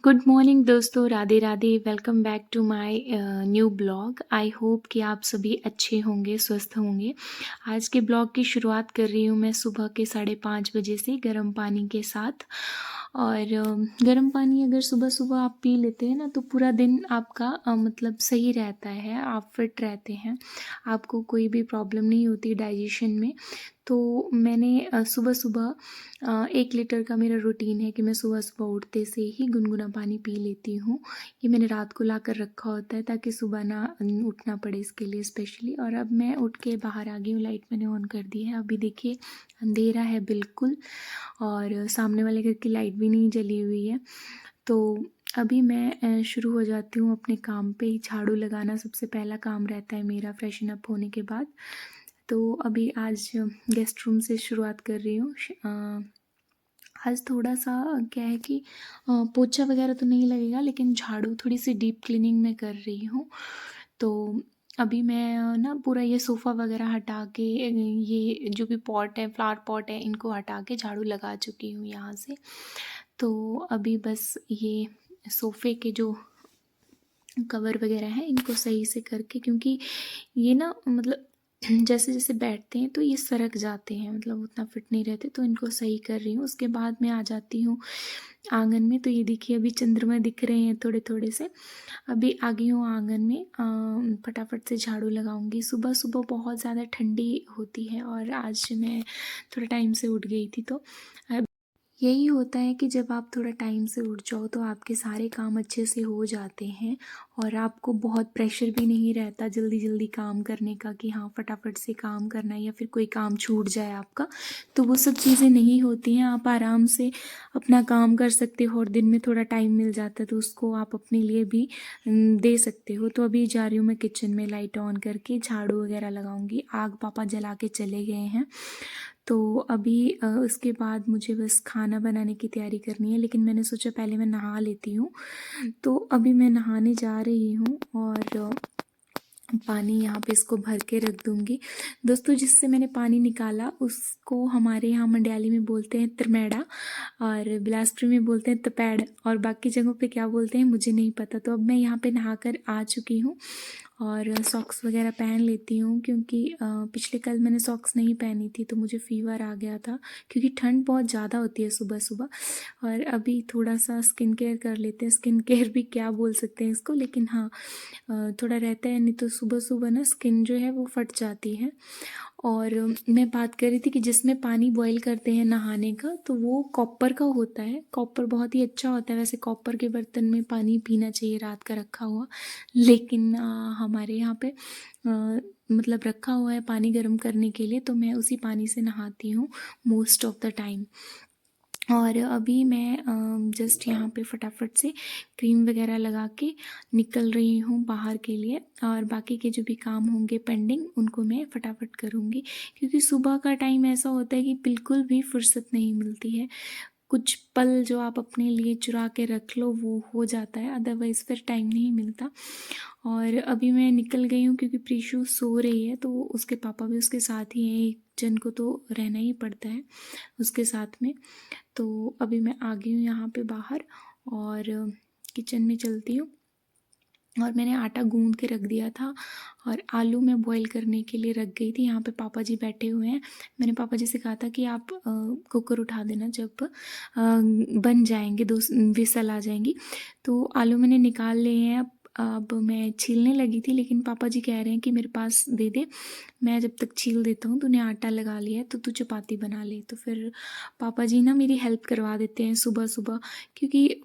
Good morning दोस्तों, Radhe Radhe. Welcome back to my new blog. I hope कि आप सभी अच्छे होंगे, स्वस्थ होंगे। आज के ब्लॉग की शुरुआत कर रही हूँ मैं सुबह के 5:30 बजे से गर्म पानी के साथ। और गर्म पानी अगर सुबह सुबह आप पी लेते हैं ना तो पूरा दिन आपका मतलब सही रहता है, आप फिट रहते हैं, आपको कोई भी प्रॉब्लम नहीं होती डाइजेशन में। तो मैंने सुबह सुबह 1 लीटर का मेरा रूटीन है कि मैं सुबह सुबह उठते से ही गुनगुना पानी पी लेती हूँ। ये मैंने रात को ला कर रखा होता है ताकि सुबह ना उठना पड़े इसके लिए स्पेशली। और अब मैं उठ के बाहर आ गई हूँ, लाइट मैंने ऑन कर दी है। अभी देखिए अंधेरा है बिल्कुल, और सामने वाले घर की लाइट भी नहीं जली हुई है। तो अभी मैं शुरू हो जाती हूँ अपने काम पे। झाड़ू लगाना सबसे पहला काम रहता है मेरा फ्रेशन अप होने के बाद। तो अभी आज गेस्ट रूम से शुरुआत कर रही हूँ। आज थोड़ा सा क्या है कि पोछा वगैरह तो नहीं लगेगा, लेकिन झाड़ू थोड़ी सी डीप क्लीनिंग में कर रही हूँ। तो अभी मैं ना पूरा ये सोफ़ा वगैरह हटा के ये जो भी पॉट है, फ्लावर पॉट है, इनको हटा के झाड़ू लगा चुकी हूँ यहाँ से। तो अभी बस ये सोफ़े के जो कवर वगैरह हैं इनको सही से करके, क्योंकि ये ना मतलब जैसे जैसे बैठते हैं तो ये सरक जाते हैं, मतलब उतना फिट नहीं रहते, तो इनको सही कर रही हूँ। उसके बाद मैं आ जाती हूँ आंगन में। तो ये देखिए अभी चंद्रमा दिख रहे हैं थोड़े थोड़े से। अभी आ गई हूँ आंगन में, फटाफट से झाड़ू लगाऊंगी। सुबह सुबह बहुत ज़्यादा ठंडी होती है और आज मैं थोड़ा टाइम से उठ गई थी। तो यही होता है कि जब आप थोड़ा टाइम से उठ जाओ तो आपके सारे काम अच्छे से हो जाते हैं और आपको बहुत प्रेशर भी नहीं रहता जल्दी जल्दी काम करने का कि हाँ फटाफट से काम करना है या फिर कोई काम छूट जाए आपका। तो वो सब चीज़ें नहीं होती हैं, आप आराम से अपना काम कर सकते हो और दिन में थोड़ा टाइम मिल जाता है तो उसको आप अपने लिए भी दे सकते हो। तो अभी जा रही हूँ मैं किचन में, लाइट ऑन करके झाड़ू वगैरह लगाऊंगी। आग पापा जला के चले गए हैं। तो अभी उसके बाद मुझे बस खाना बनाने की तैयारी करनी है, लेकिन मैंने सोचा पहले मैं नहा लेती हूँ। तो अभी मैं नहाने जा रही हूँ और पानी यहाँ पे इसको भर के रख दूँगी। दोस्तों जिससे मैंने पानी निकाला उसको हमारे यहाँ मंडयाली में बोलते हैं त्रिमेड़ा, और बिलासपुर में बोलते हैं तपैड़, और बाकी जगहों पे क्या बोलते हैं मुझे नहीं पता। तो अब मैं यहाँ पे नहाकर आ चुकी हूँ और सॉक्स वगैरह पहन लेती हूँ, क्योंकि पिछले कल मैंने सॉक्स नहीं पहनी थी तो मुझे फ़ीवर आ गया था, क्योंकि ठंड बहुत ज़्यादा होती है सुबह सुबह। और अभी थोड़ा सा स्किन केयर कर लेते हैं, स्किन केयर भी क्या बोल सकते हैं इसको, लेकिन हाँ थोड़ा रहता है, नहीं तो सुबह सुबह ना स्किन जो है वो फट जाती है। और मैं बात कर रही थी कि जिसमें पानी बॉईल करते हैं नहाने का, तो वो कॉपर का होता है। कॉपर बहुत ही अच्छा होता है वैसे, कॉपर के बर्तन में पानी पीना चाहिए रात का रखा हुआ। लेकिन हमारे यहाँ पे मतलब रखा हुआ है पानी गर्म करने के लिए, तो मैं उसी पानी से नहाती हूँ मोस्ट ऑफ द टाइम। और अभी मैं जस्ट यहाँ पे फटाफट से क्रीम वगैरह लगा के निकल रही हूँ बाहर के लिए, और बाकी के जो भी काम होंगे पेंडिंग उनको मैं फटाफट करूँगी, क्योंकि सुबह का टाइम ऐसा होता है कि बिल्कुल भी फुर्सत नहीं मिलती है। कुछ पल जो आप अपने लिए चुरा के रख लो वो हो जाता है, अदरवाइज़ फिर टाइम नहीं मिलता। और अभी मैं निकल गई हूँ क्योंकि प्रीशु सो रही है, तो उसके पापा भी उसके साथ ही हैं, एक जन को तो रहना ही पड़ता है उसके साथ में। तो अभी मैं आ गई हूँ यहाँ पे बाहर और किचन में चलती हूँ। और मैंने आटा गूंद के रख दिया था और आलू मैं बॉईल करने के लिए रख गई थी। यहाँ पे पापा जी बैठे हुए हैं। मैंने पापा जी से कहा था कि आप कुकर उठा देना जब बन जाएंगे, 2 विसल आ जाएंगी। तो आलू मैंने निकाल लिए हैं। अब मैं छीलने लगी थी, लेकिन पापा जी कह रहे हैं कि मेरे पास दे दे, मैं जब तक छील देता हूँ। तूने आटा लगा लिया है तो तू चपाती बना ले। तो फिर पापा जी ना मेरी हेल्प करवा देते हैं सुबह सुबह, क्योंकि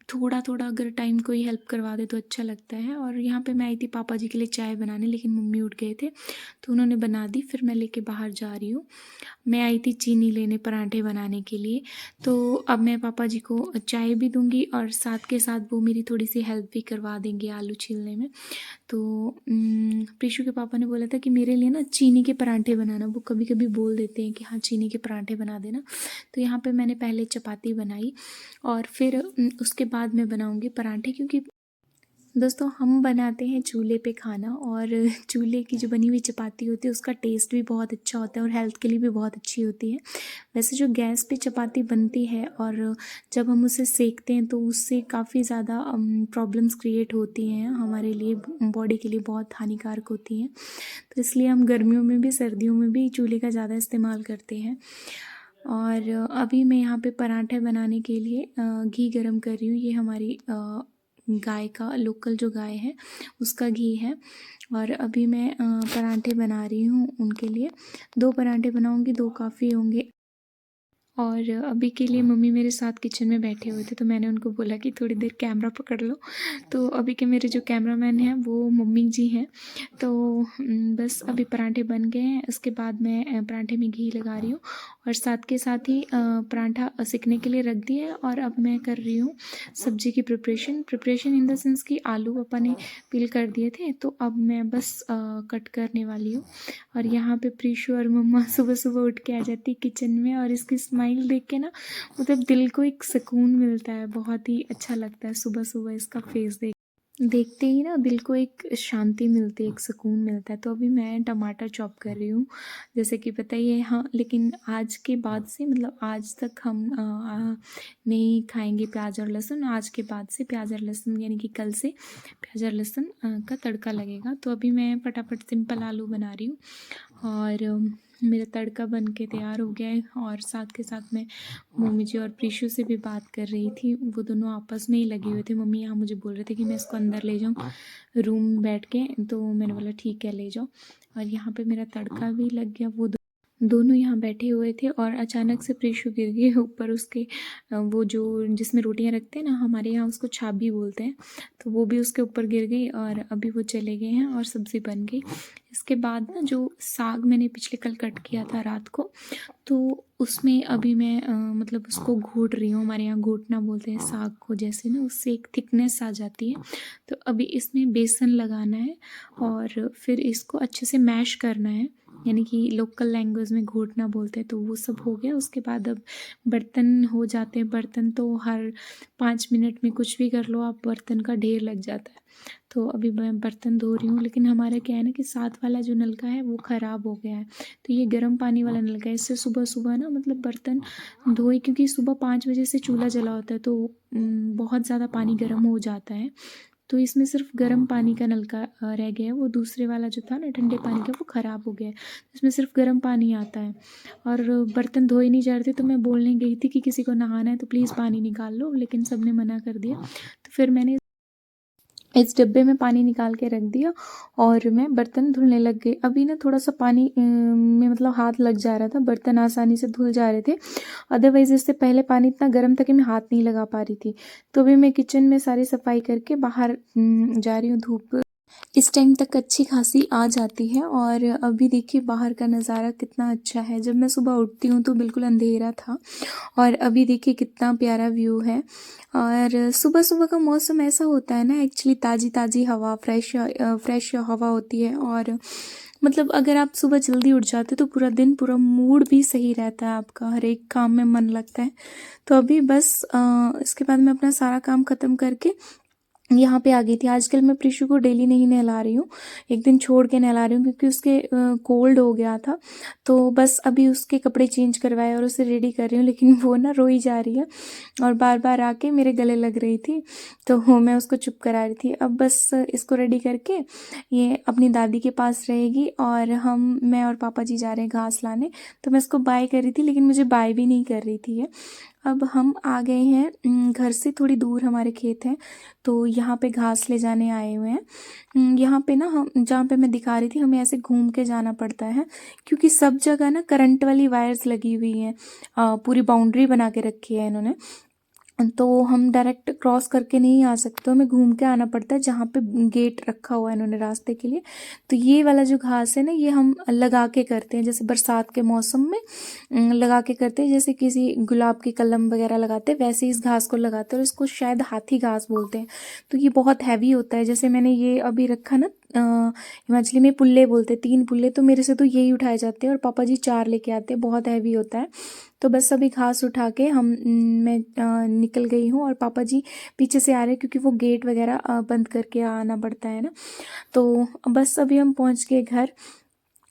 थोड़ा थोड़ा अगर टाइम कोई हेल्प करवा दे तो अच्छा लगता है। और यहाँ पे मैं आई थी पापा जी के लिए चाय बनाने, लेकिन मम्मी उठ गए थे तो उन्होंने बना दी। फिर मैं लेके बाहर जा रही हूँ। मैं आई थी चीनी लेने पराठे बनाने के लिए। तो अब मैं पापा जी को चाय भी दूंगी और साथ के साथ वो मेरी थोड़ी सी हेल्प भी करवा देंगे आलू छीलने में। तो प्रीशु के पापा ने बोला था कि मेरे लिए ना चीनी के पराठे बनाना। वो कभी कभी बोल देते हैं कि हाँ चीनी के पराठे बना देना। तो यहाँ पे मैंने पहले चपाती बनाई और फिर उसके बाद मैं बनाऊँगी पराठे, क्योंकि दोस्तों हम बनाते हैं चूल्हे पे खाना, और चूल्हे की जो बनी हुई चपाती होती है उसका टेस्ट भी बहुत अच्छा होता है और हेल्थ के लिए भी बहुत अच्छी होती है। वैसे जो गैस पे चपाती बनती है और जब हम उसे सेकते हैं तो उससे काफ़ी ज़्यादा प्रॉब्लम्स क्रिएट होती हैं हमारे लिए, बॉडी के लिए बहुत हानिकारक होती हैं। तो इसलिए हम गर्मियों में भी सर्दियों में भी चूल्हे का ज़्यादा इस्तेमाल करते हैं। और अभी मैं यहाँ पे पराठे बनाने के लिए घी गरम कर रही हूँ। ये हमारी गाय का, लोकल जो गाय है उसका घी है। और अभी मैं पराठे बना रही हूँ उनके लिए। 2 पराठे बनाऊँगी, 2 काफ़ी होंगे। और अभी के लिए मम्मी मेरे साथ किचन में बैठे हुए थे, तो मैंने उनको बोला कि थोड़ी देर कैमरा पकड़ लो। तो अभी के मेरे जो कैमरामैन हैं वो मम्मी जी हैं। तो बस अभी पराठे बन गए हैं, उसके बाद मैं पराठे में घी लगा रही हूँ और साथ के साथ ही पराठा सेकने के लिए रख दिए। और अब मैं कर रही हूँ सब्जी की प्रिपरेशन इन द सेंस कि आलू पापा ने पील कर दिए थे, तो अब मैं बस कट करने वाली हूँ। और यहाँ पे प्रीशु और मम्मा सुबह सुबह उठ के आ जाती है किचन में, और इसकी स्माइल देख के ना मतलब दिल को एक सुकून मिलता है, बहुत ही अच्छा लगता है सुबह सुबह इसका फेस देखते ही ना दिल को एक शांति मिलती है, एक सुकून मिलता है। तो अभी मैं टमाटर चॉप कर रही हूँ, जैसे कि पता ही है। हाँ, लेकिन आज के बाद से, मतलब आज तक हम नहीं खाएंगे प्याज और लहसुन। आज के बाद से प्याज और लहसुन, यानी कि कल से प्याज और लहसुन का तड़का लगेगा। तो अभी मैं फटाफट सिंपल आलू बना रही हूँ और मेरा तड़का बन के तैयार हो गया है। और साथ के साथ मैं मम्मी जी और प्रीशु से भी बात कर रही थी, वो दोनों आपस में ही लगे हुए थे। मम्मी यहाँ मुझे बोल रहे थे कि मैं इसको अंदर ले जाऊँ रूम में बैठ के, तो मैंने बोला ठीक है ले जाओ। और यहाँ पे मेरा तड़का भी लग गया। वो दोनों यहाँ बैठे हुए थे और अचानक से प्रीशु गिर गई ऊपर उसके, वो जो जिसमें रोटियां रखते हैं ना, हमारे यहाँ उसको छाबी बोलते हैं, तो वो भी उसके ऊपर गिर गई। और अभी वो चले गए हैं और सब्ज़ी बन गई। इसके बाद ना जो साग मैंने पिछले कल कट किया था रात को, तो उसमें अभी मैं मतलब उसको घोट रही हूँ। हमारे यहाँ घोटना बोलते हैं साग को, जैसे ना उससे एक थिकनेस आ जाती है। तो अभी इसमें बेसन लगाना है और फिर इसको अच्छे से मैश करना है, यानी कि लोकल लैंग्वेज में घोटना बोलते हैं। तो वो सब हो गया। उसके बाद अब बर्तन हो जाते हैं। बर्तन तो हर 5 मिनट में कुछ भी कर लो आप, बर्तन का ढेर लग जाता है। तो अभी मैं बर्तन धो रही हूँ। लेकिन हमारा क्या है ना कि साथ वाला जो नलका है वो ख़राब हो गया है, तो ये गर्म पानी वाला नलका है। इससे सुबह सुबह ना मतलब बर्तन धोए, क्योंकि सुबह 5 बजे से चूल्हा जला होता है, तो बहुत ज़्यादा पानी गर्म हो जाता है। तो इसमें सिर्फ गर्म पानी का नलका रह गया है। वो दूसरे वाला जो था ना ठंडे पानी का, वो ख़राब हो गया है। इसमें सिर्फ गर्म पानी आता है और बर्तन धोए नहीं जा रहे थे। तो मैं बोलने गई थी कि किसी को नहाना है तो प्लीज़ पानी निकाल लो, लेकिन सबने मना कर दिया। तो फिर मैंने इस डिब्बे में पानी निकाल के रख दिया और मैं बर्तन धुलने लग गई। अभी ना थोड़ा सा पानी में मतलब हाथ लग जा रहा था, बर्तन आसानी से धुल जा रहे थे। अदरवाइज़ इससे पहले पानी इतना गर्म था कि मैं हाथ नहीं लगा पा रही थी। तो अभी मैं किचन में सारी सफाई करके बाहर जा रही हूँ। धूप इस टाइम तक अच्छी खासी आ जाती है। और अभी देखिए बाहर का नज़ारा कितना अच्छा है। जब मैं सुबह उठती हूँ तो बिल्कुल अंधेरा था, और अभी देखिए कितना प्यारा व्यू है। और सुबह सुबह का मौसम ऐसा होता है ना, एक्चुअली ताज़ी ताज़ी हवा, फ्रेश हवा होती है। और मतलब अगर आप सुबह जल्दी उठ जाते तो पूरा दिन, पूरा मूड भी सही रहता है आपका, हर एक काम में मन लगता है। तो अभी बस इसके बाद मैं अपना सारा काम ख़त्म करके यहाँ पे आ गई थी। आजकल मैं प्रीशु को डेली नहीं नहला रही हूँ, एक दिन छोड़ के नहला रही हूँ, क्योंकि उसके कोल्ड हो गया था। तो बस अभी उसके कपड़े चेंज करवाए और उसे रेडी कर रही हूँ। लेकिन वो ना रोई जा रही है और बार बार आके मेरे गले लग रही थी, तो मैं उसको चुप करा रही थी। अब बस इसको रेडी करके ये अपनी दादी के पास रहेगी और मैं और पापा जी जा रहे हैं घास लाने। तो मैं इसको बाय कर रही थी, लेकिन मुझे बाय भी नहीं कर रही थी ये। अब हम आ गए हैं घर से थोड़ी दूर, हमारे खेत हैं, तो यहाँ पे घास ले जाने आए हुए हैं। यहाँ पे ना हम, जहाँ पे मैं दिखा रही थी, हमें ऐसे घूम के जाना पड़ता है, क्योंकि सब जगह ना करंट वाली वायर्स लगी हुई हैं। पूरी बाउंड्री बना के रखी है इन्होंने, तो हम डायरेक्ट क्रॉस करके नहीं आ सकते, हमें घूम के आना पड़ता है जहाँ पे गेट रखा हुआ है इन्होंने रास्ते के लिए। तो ये वाला जो घास है ना, ये हम लगा के करते हैं, जैसे बरसात के मौसम में लगा के करते हैं, जैसे किसी गुलाब की कलम वगैरह लगाते हैं, वैसे इस घास को लगाते हैं। और इसको शायद हाथी घास बोलते हैं। तो ये बहुत हैवी होता है। जैसे मैंने ये अभी रखा ना हिमाचली में पुल्ले बोलते हैं, 3 पुल्ले, तो मेरे से तो यही उठाए जाते हैं और पापा जी 4 लेके आते हैं, बहुत हैवी होता है। तो बस अभी घास उठा के मैं निकल गई हूँ और पापा जी पीछे से आ रहे हैं क्योंकि वो गेट वगैरह बंद करके आना पड़ता है ना। तो बस अभी हम पहुँच गए घर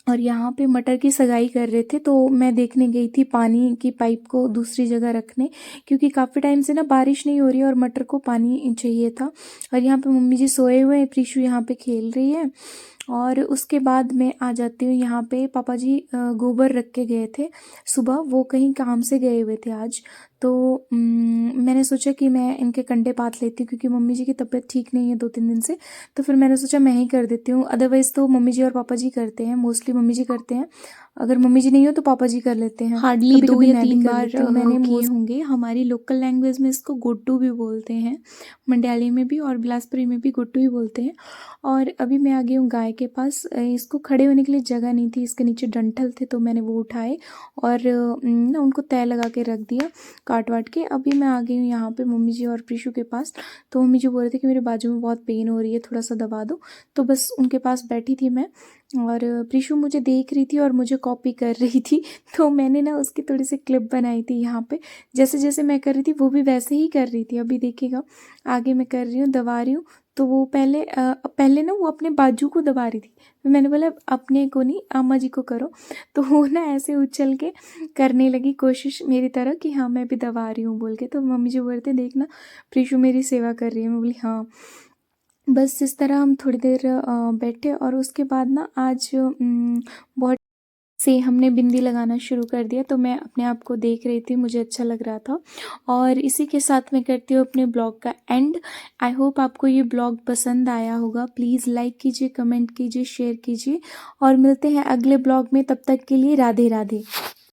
और यहाँ पे मटर की सगाई कर रहे थे, तो मैं देखने गई थी पानी की पाइप को दूसरी जगह रखने, क्योंकि काफ़ी टाइम से ना बारिश नहीं हो रही है और मटर को पानी चाहिए था। और यहाँ पे मम्मी जी सोए हुए हैं, प्रीशु यहाँ पे खेल रही है। और उसके बाद मैं आ जाती हूँ यहाँ पे, पापा जी गोबर रख के गए थे सुबह, वो कहीं काम से गए हुए थे आज। तो मैंने सोचा कि मैं इनके कंडे पात लेती हूँ क्योंकि मम्मी जी की तबीयत ठीक नहीं है 2-3 दिन से। तो फिर मैंने सोचा मैं ही कर देती हूँ, अदरवाइज़ तो मम्मी जी और पापा जी करते हैं, मोस्टली मम्मी जी करते हैं, अगर मम्मी जी नहीं हो तो पापा जी कर लेते हैं। हार्डली कभी 2 कभी या मैं भी 3 कर बार लेती हूँ, मैंने किए होंगे। हमारी लोकल लैंग्वेज में इसको गोट्टू भी बोलते हैं, मंडयाली में भी और बिलासपुरी में भी गोट्टू ही बोलते हैं। और अभी मैं आ गई हूँ गाय के पास, इसको खड़े होने के लिए जगह नहीं थी, इसके नीचे डंठल थे तो मैंने वो उठाए और ना उनको तय लगा के रख दिया काट वाट के। अभी मैं आ गई हूँ यहाँ पे मम्मी जी और प्रीशु के पास। तो मम्मी जी बोल रहे थे कि मेरे बाजू में बहुत पेन हो रही है, थोड़ा सा दबा दो, तो बस उनके पास बैठी थी मैं। और प्रीशु मुझे देख रही थी और मुझे कॉपी कर रही थी, तो मैंने ना उसकी थोड़ी सी क्लिप बनाई थी यहाँ पे, जैसे जैसे मैं कर रही थी वो भी वैसे ही कर रही थी। अभी देखिएगा आगे मैं कर रही हूँ, दबा रही हूँ, तो वो पहले ना वो अपने बाजू को दबा रही थी, तो मैंने बोला अपने को नहीं, अम्मा जी को करो। तो वो ना ऐसे उछल के करने लगी कोशिश मेरी तरह कि हाँ मैं भी दबा रही हूँ बोल के। तो मम्मी जी बोल रहे थे देखना प्रीशु मेरी सेवा कर रही है, मैं बोली हाँ। बस इस तरह हम थोड़ी देर बैठे और उसके बाद ना आज बहुत से हमने बिंदी लगाना शुरू कर दिया, तो मैं अपने आप को देख रही थी, मुझे अच्छा लग रहा था। और इसी के साथ मैं करती हूँ अपने ब्लॉग का एंड। आई होप आपको ये ब्लॉग पसंद आया होगा, प्लीज़ लाइक कीजिए, कमेंट कीजिए, शेयर कीजिए और मिलते हैं अगले ब्लॉग में। तब तक के लिए राधे राधे।